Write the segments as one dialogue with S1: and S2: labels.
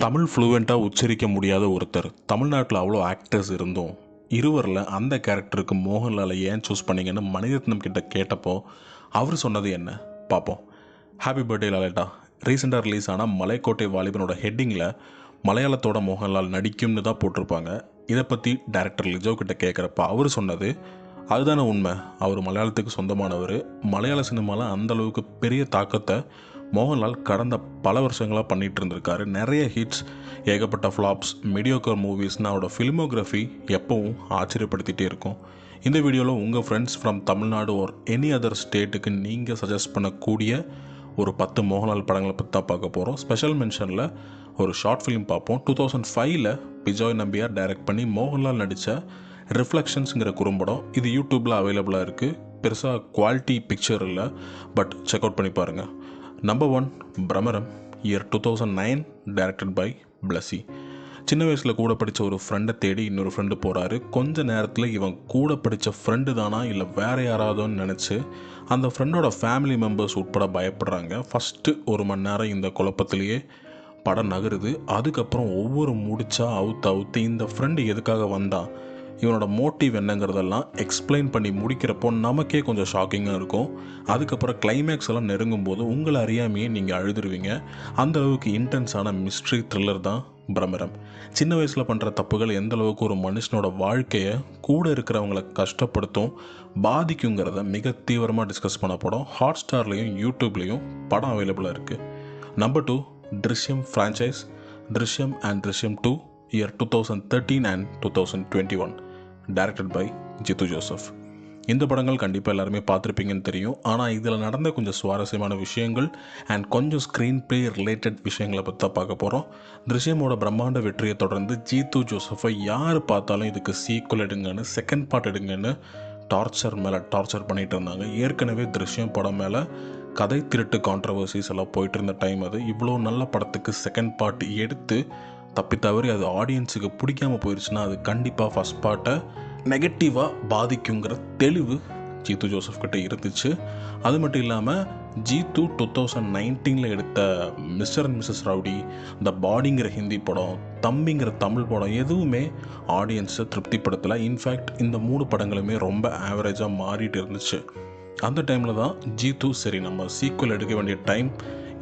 S1: தமிழ் ஃப்ளூவெண்ட்டாக உச்சரிக்க முடியாத ஒருத்தர் தமிழ்நாட்டில் அவ்வளோ ஆக்டர்ஸ் இருந்தும் இருவரில் அந்த கேரக்டருக்கு மோகன்லாலை ஏன் சூஸ் பண்ணீங்கன்னு மணிரத்னம் கிட்ட கேட்டப்போ அவர் சொன்னது என்ன பார்ப்போம். Happy birthday Laletta. ரீசெண்டாக ரிலீஸ் ஆன மலைக்கோட்டை வாலிபனோட ஹெட்டிங்கில் மலையாளத்தோட மோகன்லால் நடிக்கும்னு தான் போட்டிருப்பாங்க. இதை பற்றி டைரக்டர் லிஜோ கிட்ட கேட்குறப்ப அவர் சொன்னது அதுதானே உண்மை. அவர் மலையாளத்துக்கு சொந்தமானவர். மலையாள சினிமாவில் அந்தளவுக்கு பெரிய தாக்கத்தை மோகன்லால் கடந்த பல வருஷங்களாக பண்ணிகிட்டு இருந்திருக்காரு. நிறைய ஹிட்ஸ், ஏகப்பட்ட ஃப்ளாப்ஸ், மீடியோக்கர் மூவிஸ்னால் அவரோட ஃபிலிமோகிராஃபி எப்பவும் ஆச்சரியப்படுத்திகிட்டே இருக்கும். இந்த வீடியோவில் உங்கள் ஃப்ரெண்ட்ஸ் ஃப்ரம் தமிழ்நாடு ஒரு எனி அதர் ஸ்டேட்டுக்கு நீங்கள் சஜஸ்ட் பண்ணக்கூடிய ஒரு 10 மோகன்லால் படங்களை பற்றி தான் பார்க்க போகிறோம். ஸ்பெஷல் மென்ஷனில் ஒரு ஷார்ட் ஃபிலிம் பார்ப்போம். 2005 பிஜாய் நம்பியார் டைரக்ட் பண்ணி மோகன்லால் நடித்த ரிஃப்ளெக்ஷன்ஸுங்கிற குறும்படம். இது யூடியூப்பில் அவைலபிளாக இருக்குது. பெருசாக குவாலிட்டி பிக்சர் இல்லை, பட் செக் அவுட் பண்ணி பாருங்கள். Number 1 Bhramaram, year 2009, directed by Blessy. சின்ன வயசில் கூட படித்த ஒரு ஃப்ரெண்டை தேடி இன்னொரு ஃப்ரெண்டு போகிறாரு. கொஞ்ச நேரத்தில் இவன் கூட படித்த ஃப்ரெண்டு தானா இல்லை வேறு யாராவதுன்னு நினச்சி அந்த ஃப்ரெண்டோட ஃபேமிலி மெம்பர்ஸ் உட்பட பயப்படுறாங்க. ஃபஸ்ட்டு 1 மணி நேரம் இந்த குழப்பத்திலேயே படம் நகருது. அதுக்கப்புறம் ஒவ்வொரு முடிச்சா அவுத்து இந்த ஃப்ரெண்டு எதுக்காக வந்தான், இவனோட மோட்டிவ் என்னங்கிறதெல்லாம் எக்ஸ்பிளைன் பண்ணி முடிக்கிறப்போ நமக்கே கொஞ்சம் ஷாக்கிங்காக இருக்கும். அதுக்கப்புறம் கிளைமேக்ஸ் எல்லாம் நெருங்கும் போது உங்களை அறியாமையே நீங்கள் அழுதுருவீங்க. அந்தளவுக்கு இன்டென்ஸான மிஸ்ட்ரி த்ரில்லர் தான் பிரமரம். சின்ன வயசில் பண்ணுற தப்புகள் எந்த அளவுக்கு ஒரு மனுஷனோட வாழ்க்கையை கூட இருக்கிறவங்கள கஷ்டப்படுத்தும், பாதிக்குங்கிறத மிக தீவிரமாக டிஸ்கஸ் பண்ண படம். ஹாட் ஸ்டார்லேயும் யூடியூப்லேயும் படம் அவைலபிளாக இருக்குது. Number 2 Drishyam franchise, Drishyam and Drishyam 2, year 2013 and 2021, directed by Jeethu Joseph. இந்த படங்கள் கண்டிப்பாக எல்லாருமே பார்த்துருப்பீங்கன்னு தெரியும். ஆனால் இதில் நடந்த கொஞ்சம் சுவாரஸ்யமான விஷயங்கள் அண்ட் கொஞ்சம் ஸ்க்ரீன் ப்ளே ரிலேட்டட் விஷயங்களை பற்றி தான் பார்க்க போகிறோம். த்ரிஷ்யமோட பிரம்மாண்ட வெற்றியை தொடர்ந்து ஜித்து ஜோசஃபை யார் பார்த்தாலும் இதுக்கு சீக்குவல் எடுங்கன்னு, செகண்ட் பார்ட் எடுங்கன்னு டார்ச்சர் மேலே டார்ச்சர் பண்ணிகிட்டு இருந்தாங்க. ஏற்கனவே த்ரிஷ்யம் படம் மேலே கதை திருட்டு கான்ட்ரவர்சிஸ் எல்லாம் போயிட்டு இருந்த டைம் அது. இவ்வளோ நல்ல படத்துக்கு செகண்ட் பார்ட் எடுத்து தப்பி தவறி அது ஆடியன்ஸுக்கு பிடிக்காமல் போயிடுச்சுன்னா அது கண்டிப்பாக ஃபஸ்ட் பார்ட்டை நெகட்டிவாக பாதிக்குங்கிற தெளிவு ஜித்து ஜோசப் கிட்டே இருந்துச்சு. அது மட்டும் இல்லாமல் ஜித்து 2019 எடுத்த மிஸ்டர் அண்ட் மிஸ்ஸஸ் ரவுடி, த பாடிங்கிற ஹிந்தி படம், தம்பிங்கிற தமிழ் படம் எதுவுமே ஆடியன்ஸை திருப்திப்படுத்தலை. இன்ஃபேக்ட் இந்த 3 படங்களுமே ரொம்ப ஆவரேஜாக மாறிட்டு இருந்துச்சு. அந்த டைமில் தான் ஜித்து சரி நம்ம சீக்குவல் எடுக்க வேண்டிய டைம்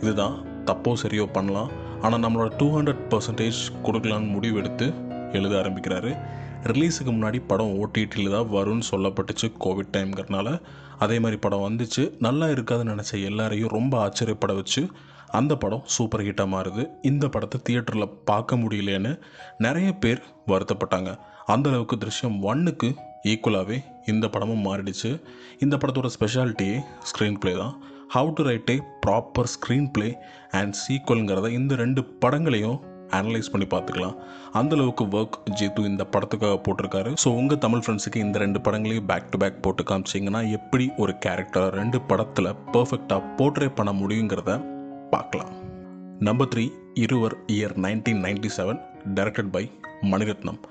S1: இதுதான், தப்போ சரியோ பண்ணலாம், ஆனால் நம்மளோட 200% கொடுக்கலான்னு முடிவு எடுத்து எழுத ஆரம்பிக்கிறாரு. ரிலீஸுக்கு முன்னாடி படம் ஓடிடியில் தான் வரும்னு சொல்லப்பட்டுச்சு கோவிட் டைம்ங்கிறனால. அதே மாதிரி படம் வந்துச்சு. நல்லா இருக்காதுன்னு நினச்ச எல்லாரையும் ரொம்ப ஆச்சரியப்பட வச்சு அந்த படம் சூப்பர் ஹிட்டாக மாறுது. இந்த படத்தை தியேட்டரில் பார்க்க முடியலன்னு நிறைய பேர் வருத்தப்பட்டாங்க. அந்தளவுக்கு த்ரிஷ்யம் 1க்கு ஈக்குவலாகவே இந்த படமும் மாறிடுச்சு. இந்த படத்தோட ஸ்பெஷாலிட்டியே ஸ்க்ரீன் ப்ளே தான். How to write a proper screenplay and சீக்வல்ங்கிறத இந்த 2 படங்களையும் அனலைஸ் பண்ணி பார்த்துக்கலாம். அந்தளவுக்கு ஒர்க் ஜித்து இந்த படத்துக்காக போட்டிருக்காரு. ஸோ உங்கள் தமிழ் ஃப்ரெண்ட்ஸுக்கு இந்த 2 படங்களையும் பேக் டு பேக் போட்டு காமிச்சிங்கன்னா எப்படி ஒரு கேரக்டர் 2 படத்தில் பர்ஃபெக்டாக போர்ட்ரே பண்ண முடியுங்கிறத பார்க்கலாம். நம்பர் 3 இருவர், இயர் 1997, டைரக்டட் பை மணிரத்னம்.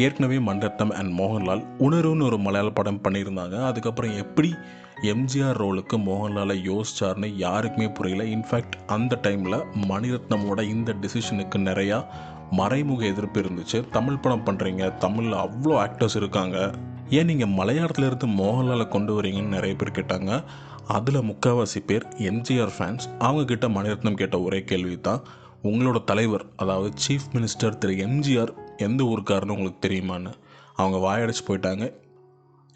S1: ஏற்கனவே மணிரத்னம் அண்ட் மோகன்லால் உணர்வுன்னு ஒரு மலையாள படம் பண்ணியிருந்தாங்க. அதுக்கப்புறம் எப்படி எம்ஜிஆர் ரோலுக்கு மோகன்லாலை யோசிச்சார்னு யாருக்குமே புரியல. இன்ஃபேக்ட் அந்த டைமில் மணிரத்னமோட இந்த டிசிஷனுக்கு நிறையா மறைமுக எதிர்ப்பு இருந்துச்சு. தமிழ் படம் பண்ணுறீங்க, தமிழில் அவ்வளோ ஆக்டர்ஸ் இருக்காங்க, ஏன் நீங்கள் மலையாளத்தில் இருந்து மோகன்லாலை கொண்டு வரீங்கன்னு நிறைய பேர் கேட்டாங்க. அதில் முக்கால்வாசி பேர் எம்ஜிஆர் ஃபேன்ஸ். அவங்கக்கிட்ட மணிரத்னம் கேட்ட ஒரே கேள்வி தான், உங்களோட தலைவர் அதாவது சீஃப் மினிஸ்டர் திரு எம்ஜிஆர் எந்த ஊருக்காரன்னு உங்களுக்கு தெரியுமான்னு. அவங்க வாயடைச்சு போயிட்டாங்க.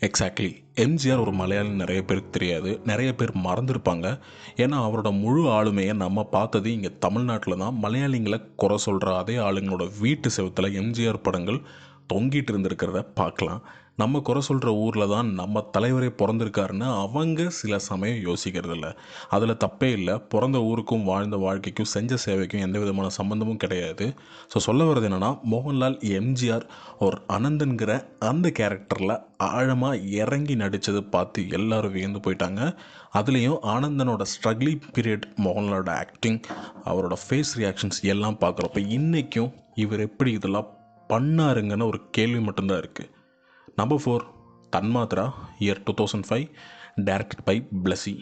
S1: எக்ஸாக்ட்லி, எம்ஜிஆர் ஒரு மலையாளி நிறைய பேருக்கு தெரியாது, நிறைய பேர் மறந்துருப்பாங்க. ஏன்னா அவரோட முழு ஆளுமையை நம்ம பார்த்தது இங்கே தமிழ்நாட்டில் தான். மலையாளிங்களை குறை சொல்கிற அதே ஆளுங்களோட வீட்டு செவத்தில் எம்ஜிஆர் படங்கள் தொங்கிட்டு இருந்திருக்கிறத பார்க்கலாம். நம்ம குறை சொல்கிற ஊரில் தான் நம்ம தலைவரே பிறந்திருக்காருன்னு அவங்க சில சமயம் யோசிக்கிறதில்ல. அதில் தப்பே இல்லை. பிறந்த ஊருக்கும் வாழ்ந்த வாழ்க்கைக்கும் செஞ்ச சேவைக்கும் எந்த விதமான சம்மந்தமும் கிடையாது. ஸோ சொல்ல வர்றது என்னென்னா, மோகன்லால் எம்ஜிஆர் ஒரு அனந்தன்கிற அந்த கேரக்டரில் ஆழமாக இறங்கி நடித்தது பார்த்து எல்லோரும் வியந்து போயிட்டாங்க. அதுலேயும் ஆனந்தனோட ஸ்ட்ரகிளிங் பீரியட், மோகன்லாலோட ஆக்டிங், அவரோட ஃபேஸ் ரியாக்ஷன்ஸ் எல்லாம் பார்க்குறப்ப இன்றைக்கும் இவர் எப்படி இதெல்லாம் பண்ணாருங்கன்னு ஒரு கேள்வி மட்டும்தான் இருக்குது. Number 4 Thanmathra, year 2005, directed by Blessy.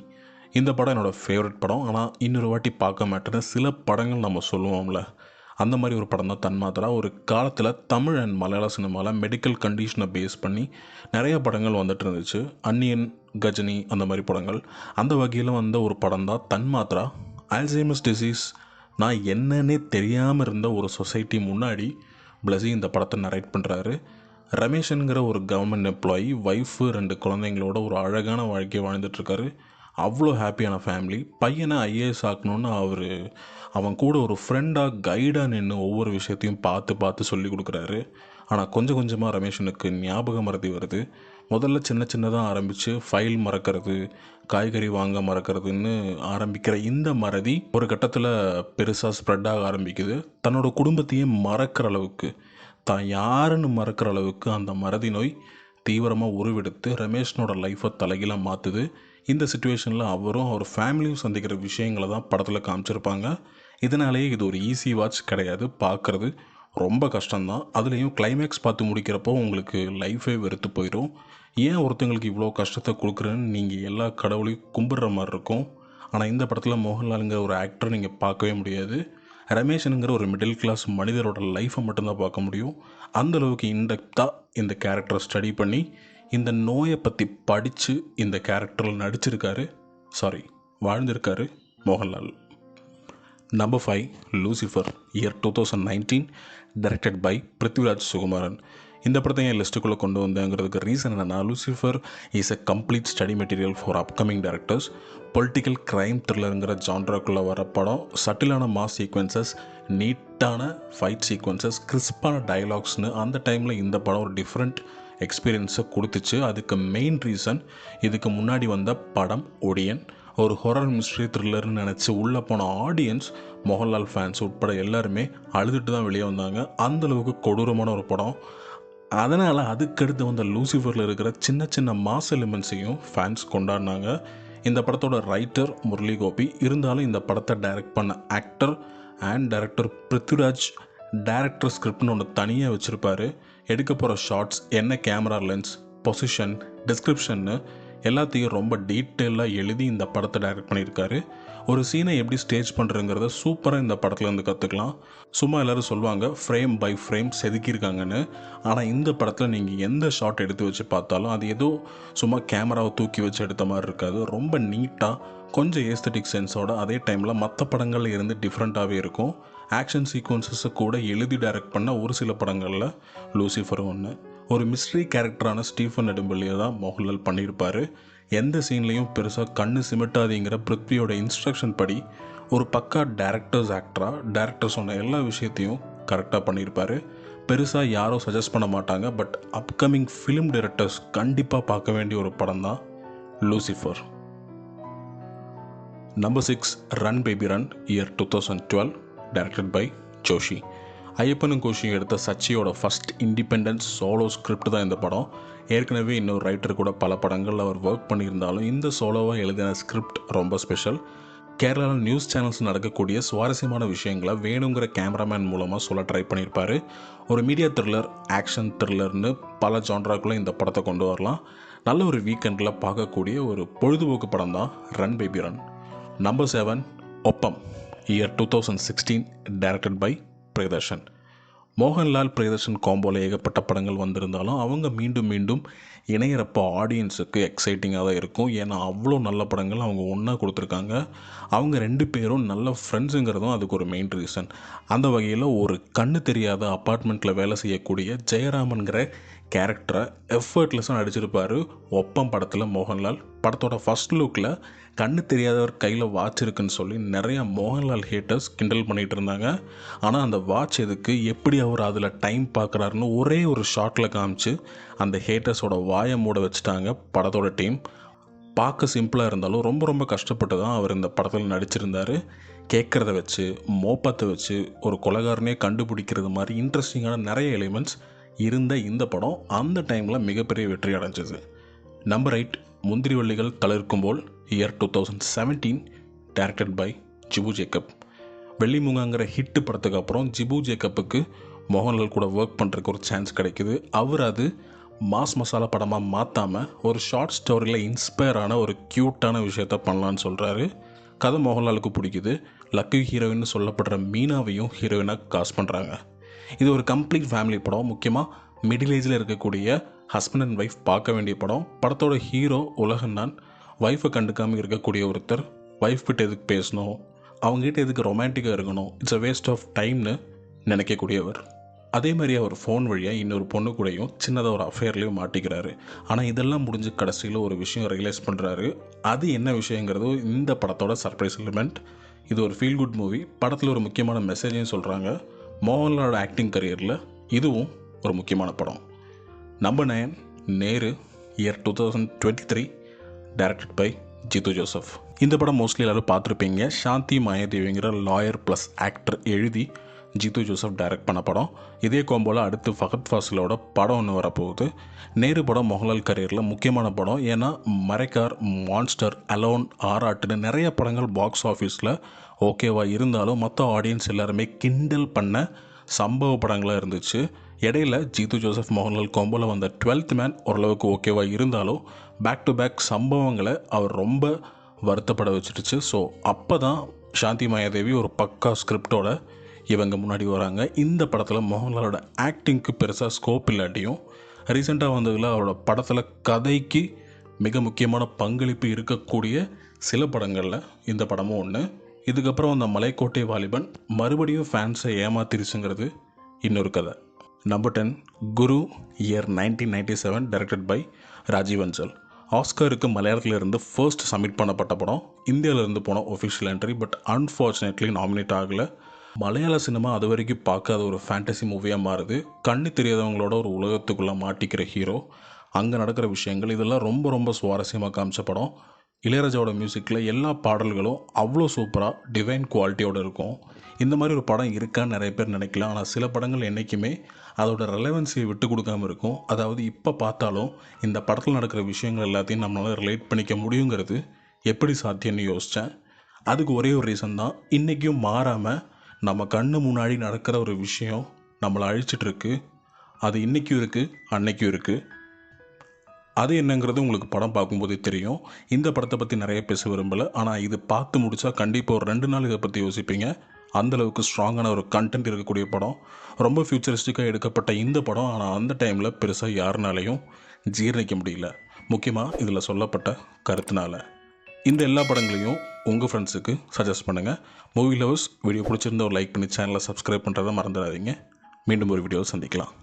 S1: இந்த படம் என்னோடய ஃபேவரட் படம். ஆனால் இன்னொரு வாட்டி பார்க்க மாட்டேன்னு சில படங்கள் நம்ம சொல்லுவோம்ல, அந்த மாதிரி ஒரு படம் தான் தன்மாத்ரா. ஒரு காலத்தில் தமிழ் அண்ட் மலையாள சினிமாவில் மெடிக்கல் கண்டிஷனை பேஸ் பண்ணி நிறைய படங்கள் வந்துட்டு இருந்துச்சு. அன்னியன், கஜினி அந்த மாதிரி படங்கள். அந்த வகையில் வந்த ஒரு படம் தான் தன்மாத்ரா. அல்சைமர்ஸ் டிசீஸ் நான் என்னன்னே தெரியாமல் இருந்த ஒரு சொசைட்டி முன்னாடி பிளஸி இந்த படத்தை நரேட் பண்ணுறாரு. ரமேஷனுங்கிற ஒரு கவர்மெண்ட் எம்ப்ளாயி, ஒய்ஃபு, 2 குழந்தைங்களோட ஒரு அழகான வாழ்க்கையை வாழ்ந்துட்டுருக்காரு. அவ்வளோ ஹாப்பியான ஃபேமிலி. பையனை ஐஏஎஸ் ஆக்கணுன்னு அவன் கூட ஒரு ஃப்ரெண்டாக கைடாக நின்று ஒவ்வொரு விஷயத்தையும் பார்த்து பார்த்து சொல்லி கொடுக்குறாரு. ஆனால் கொஞ்சம் கொஞ்சமாக ரமேஷனுக்கு ஞாபக மறதி வருது. முதல்ல சின்ன சின்னதாக ஆரம்பித்து ஃபைல் மறக்கிறது, காய்கறி வாங்க மறக்கிறதுன்னு ஆரம்பிக்கிற இந்த மறதி ஒரு கட்டத்தில் பெருசாக ஸ்ப்ரெட் ஆக ஆரம்பிக்குது. தன்னோட குடும்பத்தையே மறக்கிற அளவுக்கு, தான் யாருன்னு மறக்கிற அளவுக்கு அந்த மறதி நோய் தீவிரமாக உருவெடுத்து ரமேஷனோட லைஃப்பை தலைகீழாக மாற்றுது. இந்த சுச்சுவேஷனில் அவரும் அவர் ஃபேமிலியும் சந்திக்கிற விஷயங்களை தான் படத்தில் காமிச்சிருப்பாங்க. இதனாலேயே இது ஒரு ஈஸி வாட்ச் கிடையாது, பார்க்குறது ரொம்ப கஷ்டம்தான். அதுலேயும் கிளைமேக்ஸ் பார்த்து முடிக்கிறப்போ உங்களுக்கு லைஃபே வெறுத்து போயிடும். ஏன் ஒருத்தங்களுக்கு இவ்வளோ கஷ்டத்தை கொடுக்குறேன்னு நீங்கள் எல்லா கடவுளையும் கும்பிட்ற மாதிரி இருக்கும். ஆனால் இந்த படத்தில் மோகன்லாலுங்கிற ஒரு ஆக்டர் நீங்கள் பார்க்கவே முடியாது. ரமேஷனுங்கிற ஒரு மிடில் கிளாஸ் மனிதரோட லைஃப்பை மட்டும்தான் பார்க்க முடியும். அந்தளவுக்கு இன்டெப்த்தாக இந்த கேரக்டரை ஸ்டடி பண்ணி இந்த நோயை பற்றி படித்து இந்த கேரக்டரில் நடிச்சிருக்காரு, வாழ்ந்திருக்காரு Mohanlal. Number 5, Lucifer, year 2019, directed by Prithviraj Sukumaran. இந்த படத்தை என் லிஸ்ட்டுக்குள்ளே கொண்டு வந்தேங்கிறதுக்கு ரீசன் என்னென்னா, Lucifer is a complete study material for upcoming directors. Political crime த்ரில்லருங்கிற ஜான்ராக்குள்ளே வர படம். சட்டிலான மாஸ் சீக்வன்சஸ், நீட்டான ஃபைட் சீக்வன்சஸ், கிறிஸ்பான டயலாக்ஸ்னு அந்த டைமில் இந்த படம் ஒரு டிஃப்ரெண்ட் எக்ஸ்பீரியன்ஸை கொடுத்துச்சு. அதுக்கு மெயின் ரீசன், இதுக்கு முன்னாடி வந்த படம் ஒடியன் ஒரு ஹொரர் மிஸ்ட்ரி த்ரில்லர்னு நினச்சி உள்ளே போன ஆடியன்ஸ், மோகன்லால் ஃபேன்ஸ் உட்பட எல்லாருமே அழுதுட்டு தான் வெளியே வந்தாங்க. அந்தளவுக்கு கொடூரமான ஒரு படம். அதனால் அதுக்கடுத்து வந்த லூசிஃபரில் இருக்கிற சின்ன சின்ன மாஸ் எலிமெண்ட்ஸையும் ஃபேன்ஸ் கொண்டாடினாங்க. இந்த படத்தோட ரைட்டர் முரளி கோபி. இருந்தாலும் இந்த படத்தை டைரக்ட் பண்ண actor and director Prithviraj director ஸ்கிரிப்ட்னு ஒன்று தனியாக வச்சுருப்பார். எடுக்க போகிற ஷார்ட்ஸ் என்ன, கேமரா லென்ஸ், பொசிஷன், டிஸ்கிரிப்ஷன்னு எல்லாத்தையும் ரொம்ப டீட்டெயிலாக எழுதி இந்த படத்தை டைரக்ட் பண்ணியிருக்காரு. ஒரு சீனை எப்படி ஸ்டேஜ் பண்ணுறங்கிறத சூப்பராக இந்த படத்தில் இருந்து கற்றுக்கலாம். சும்மா எல்லோரும் சொல்லுவாங்க ஃப்ரேம் பை ஃப்ரேம் செதுக்கியிருக்காங்கன்னு. ஆனால் இந்த படத்தில் நீங்கள் எந்த ஷாட் எடுத்து வச்சு பார்த்தாலும் அது ஏதோ சும்மா கேமராவை தூக்கி வச்சு எடுத்த மாதிரி இருக்காது. ரொம்ப நீட்டாக, கொஞ்சம் ஏஸ்தட்டிக் சென்ஸோட, அதே டைமில் மற்ற படங்களில் இருந்து டிஃப்ரெண்ட்டாகவே இருக்கும். ஆக்ஷன் சீக்வன்சஸை கூட எழுதி டைரக்ட் பண்ண ஒரு சில படங்களில் லூசிஃபரும் ஒன்று. ஒரு மிஸ்ட்ரி கேரக்டரான ஸ்டீஃபன் நெடும்பள்ளியை தான் மோகன்லால் பண்ணியிருப்பார். எந்த சீன்லேயும் பெருசாக கண்ணு சிமிட்டாதீங்கிற பிருத்வியோட இன்ஸ்ட்ரக்ஷன் படி ஒரு பக்கா டேரக்டர் சொன்ன எல்லா விஷயத்தையும் கரெக்டாக பண்ணியிருப்பார். பெருசாக யாரும் சஜஸ்ட் பண்ண மாட்டாங்க. பட் அப்கமிங் ஃபிலிம் டைரக்டர்ஸ் கண்டிப்பாக பார்க்க வேண்டிய ஒரு படம் தான் Lucifer. Number 6, run baby run, year 2012, directed by Joshiy. ஐயப்பனும் கோஷியும் எடுத்த சச்சியோட ஃபஸ்ட் இண்டிபெண்டன்ஸ் சோலோ ஸ்கிரிப்ட் தான் இந்த படம். ஏற்கனவே இன்னொரு ரைட்டர் கூட பல படங்களில் அவர் ஒர்க் பண்ணியிருந்தாலும் இந்த சோலோவாக எழுதின ஸ்கிரிப்ட் ரொம்ப ஸ்பெஷல். கேரளாவில் நியூஸ் சேனல்ஸ் நடக்கக்கூடிய சுவாரஸ்யமான விஷயங்களை வேணுங்கிற கேமராமேன் மூலமாக சொல்ல ட்ரை பண்ணியிருப்பார். ஒரு மீடியா த்ரில்லர், ஆக்ஷன் த்ரில்லர்னு பல ஜான்ராக்குள்ளே இந்த படத்தை கொண்டு வரலாம். நல்ல ஒரு வீக்கெண்டில் பார்க்கக்கூடிய ஒரு பொழுதுபோக்கு படம் தான் run baby run. Number 7, Oppam, year 2016, directed by Priyadarshan. Mohanlal Priyadarshan காம்போவில் ஏகப்பட்ட படங்கள் வந்திருந்தாலும் அவங்க மீண்டும் மீண்டும் இணையிறப்போ ஆடியன்ஸுக்கு எக்ஸைட்டிங்காக தான் இருக்கும். ஏன்னா அவ்வளோ நல்ல படங்கள் அவங்க ஒன்றா கொடுத்துருக்காங்க. அவங்க 2 பேரும் நல்ல ஃப்ரெண்ட்ஸுங்கிறதும் அதுக்கு ஒரு மெயின் ரீசன். அந்த வகையில் ஒரு கண்ணு தெரியாத அப்பார்ட்மெண்ட்டில் வேலை செய்யக்கூடிய ஜெயராமன்கிற கேரக்டரை எஃபர்ட்லெஸ்ஸாக நடிச்சிருப்பார் ஒப்பம் படத்தில் மோகன்லால். படத்தோட ஃபஸ்ட் லுக்கில் கண்ணு தெரியாதவர் கையில் வாட்ச் இருக்குன்னு சொல்லி நிறையா மோகன்லால் ஹேட்டர்ஸ் கிண்டல் பண்ணிகிட்டு இருந்தாங்க. ஆனால் அந்த வாட்ச் எதுக்கு, எப்படி அவர் அதில் டைம் பார்க்குறாருன்னு ஒரே ஒரு ஷாட்டில் காமிச்சு அந்த ஹேட்டர்ஸோட வாயை மூட வச்சுட்டாங்க படத்தோட டீம். பார்க்க சிம்பிளாக இருந்தாலும் ரொம்ப ரொம்ப கஷ்டப்பட்டு தான் அவர் இந்த படத்தில் நடிச்சிருந்தார். கேட்குறத வச்சு, மோப்பத்தை வச்சு ஒரு கொலைகாரனே கண்டுபிடிக்கிறது மாதிரி இன்ட்ரெஸ்டிங்கான நிறைய எலிமெண்ட்ஸ் இருந்த இந்த படம் அந்த டைமில் மிகப்பெரிய வெற்றி அடைஞ்சது. Number 8, Munthirivallikal Thalirkkumbol, year 2017, directed by Jibu Jacob. வெள்ளிமூங்காங்கிற ஹிட்டு படத்துக்கு அப்புறம் ஜிபு ஜேக்கப்புக்கு மோகன்லால் கூட ஒர்க் பண்ணுறதுக்கு ஒரு சான்ஸ் கிடைக்குது. அவர் அது மாஸ் மசாலா படமாக மாற்றாமல் ஒரு ஷார்ட் ஸ்டோரியில் இன்ஸ்பயர் ஆன ஒரு க்யூட்டான விஷயத்த பண்ணலான்னு சொல்கிறாரு. கதை மோகன்லாலுக்கு பிடிக்குது. லக்கி ஹீரோயின்னு சொல்லப்படுற மீனாவையும் ஹீரோயினாக காஸ்ட் பண்ணுறாங்க. இது ஒரு கம்ப்ளீட் ஃபேமிலி படம். முக்கியமாக மிடில் ஏஜில் இருக்கக்கூடிய ஹஸ்பண்ட் அண்ட் ஒய்ஃப் பார்க்க வேண்டிய படம். படத்தோட ஹீரோ உலகந்தான். ஒய்ஃபை கண்டுக்காமல் இருக்கக்கூடிய ஒருத்தர். ஒய்ஃப் கிட்ட எதுக்கு பேசணும், அவங்ககிட்ட எதுக்கு ரொமான்டிக்காக இருக்கணும், இட்ஸ் அ வேஸ்ட் ஆஃப் டைம்னு நினைக்கக்கூடியவர். அதே மாதிரி அவர் ஃபோன் வழியாக இன்னொரு பொண்ணு கூடயும் சின்னதாக ஒரு அஃபேர்லேயும் மாட்டிக்கிறாரு. ஆனால் இதெல்லாம் முடிஞ்சு கடைசியில் ஒரு விஷயம் ரியலைஸ் பண்ணுறாரு. அது என்ன விஷயங்கிறது இந்த படத்தோட சர்ப்ரைஸ் எலிமெண்ட். இது ஒரு ஃபீல் குட் மூவி. படத்தில் ஒரு முக்கியமான மெசேஜையும் சொல்கிறாங்க. மோகன்லாலோட ஆக்டிங் கரியரில் இதுவும் ஒரு முக்கியமான படம். Number 9 Neru, year 2023, directed by Jeethu Joseph. இந்த படம் மோஸ்ட்லி எல்லோரும் பார்த்துருப்பீங்க. சாந்தி மாயாதேவிங்கிற லாயர் ப்ளஸ் ஆக்டர் எழுதி ஜித்து ஜோசப் டைரக்ட் பண்ண படம். இதே கோம்போல் அடுத்து ஃபஹத் ஃபாசிலோட படம் ஒன்று வரப்போகுது. நேரு படம் மோகன்லால் கரியரில் முக்கியமான படம். ஏன்னா மரைக்கார், மான்ஸ்டர், அலோன், ஆராட்டுன்னு நிறைய படங்கள் பாக்ஸ் ஆஃபீஸில் ஓகேவா இருந்தாலும் மற்ற ஆடியன்ஸ் எல்லாருமே கிண்டல் பண்ண சம்பவ படங்களாக இருந்துச்சு. இடையில ஜித்து ஜோசப் மோகன்லால் கோம்போல வந்த 12th மேன் ஓரளவுக்கு ஓகேவா இருந்தாலும் பேக் டு பேக் சம்பவங்களை அவர் ரொம்ப வருத்தப்பட வச்சிருச்சு. ஸோ அப்போ தான் சாந்தி மாயாதேவி ஒரு பக்கா ஸ்கிரிப்டோட இவங்க முன்னாடி வராங்க. இந்த படத்தில் மோகன்லாலோட ஆக்டிங்க்கு பெருசாக ஸ்கோப் இல்லாட்டியும் ரீசெண்டாக வந்ததில் அவரோட படத்தில் கதைக்கு மிக முக்கியமான பங்களிப்பு இருக்கக்கூடிய சில படங்களில் இந்த படமும் ஒன்று. இதுக்கப்புறம் அந்த மலைக்கோட்டை வாலிபன் மறுபடியும் ஃபேன்ஸை ஏமாத்திருச்சுங்கிறது இன்னொரு கதை. Number 10 Guru, year 1997, directed by Rajiv Anchal. ஆஸ்கருக்கு மலையாளத்திலிருந்து ஃபர்ஸ்ட் சப்மிட் பண்ணப்பட்ட படம். இந்தியாவிலேருந்து போன official entry, but unfortunately nominate ஆகலை. மலையாள சினிமா அது வரைக்கும் பார்க்காத ஒரு ஃபேண்டசி மூவியாக மாறுது. கண்ணு தெரியாதவங்களோட ஒரு உலகத்துக்குள்ளே மாட்டிக்கிற ஹீரோ, அங்கே நடக்கிற விஷயங்கள், இதெல்லாம் ரொம்ப ரொம்ப சுவாரஸ்யமாக காமிச்ச படம். இளையராஜாவோட மியூசிக்கில் எல்லா பாடல்களும் அவ்வளோ சூப்பராக டிவைன் குவாலிட்டியோடு இருக்கும். இந்த மாதிரி ஒரு படம் இருக்கான்னு நிறைய பேர் நினைக்கலாம். ஆனால் சில படங்கள் என்றைக்குமே அதோட ரெலவன்சியை விட்டு கொடுக்காமல் இருக்கும். அதாவது இப்போ பார்த்தாலும் இந்த படத்தில் நடக்கிற விஷயங்கள் எல்லாத்தையும் நம்மளால் ரிலேட் பண்ணிக்க முடியுங்கிறது எப்படி சாத்தியம்னு யோசித்தேன். அதுக்கு ஒரே ஒரு ரீசன் தான், இன்றைக்கும் மாறாமல் நம்ம கண்ணு முன்னாடி நடக்கிற ஒரு விஷயம் நம்மளை அழிச்சிட்ருக்கு. அது இன்றைக்கும் இருக்குது, அன்னைக்கும் இருக்குது. அது என்னங்கிறது உங்களுக்கு படம் பார்க்கும்போதே தெரியும். இந்த படத்தை பற்றி நிறைய பேச விரும்பலை. ஆனால் இது பார்த்து முடித்தா கண்டிப்பாக ஒரு 2 நாள் இதை பற்றி யோசிப்பீங்க. அந்தளவுக்கு ஸ்ட்ராங்கான ஒரு கண்டென்ட் இருக்கக்கூடிய படம். ரொம்ப ஃபியூச்சரிஸ்டிக்காக எடுக்கப்பட்ட இந்த படம் ஆனால் அந்த டைமில் பெருசாக யாருனாலையும் ஜீரணிக்க முடியல. முக்கியமாக இதில் சொல்லப்பட்ட கருத்துனால. இந்த எல்லா படங்களையும் உங்கள் ஃப்ரெண்ட்ஸுக்கு சஜஸ்ட் பண்ணுங்கள். மூவி லவர்ஸ், வீடியோ பிடிச்சிருந்த ஒரு லைக் பண்ணி சேனலை சப்ஸ்கிரைப் பண்ணுறதை மறந்துடாதீங்க. மீண்டும் ஒரு வீடியோவில் சந்திக்கலாம்.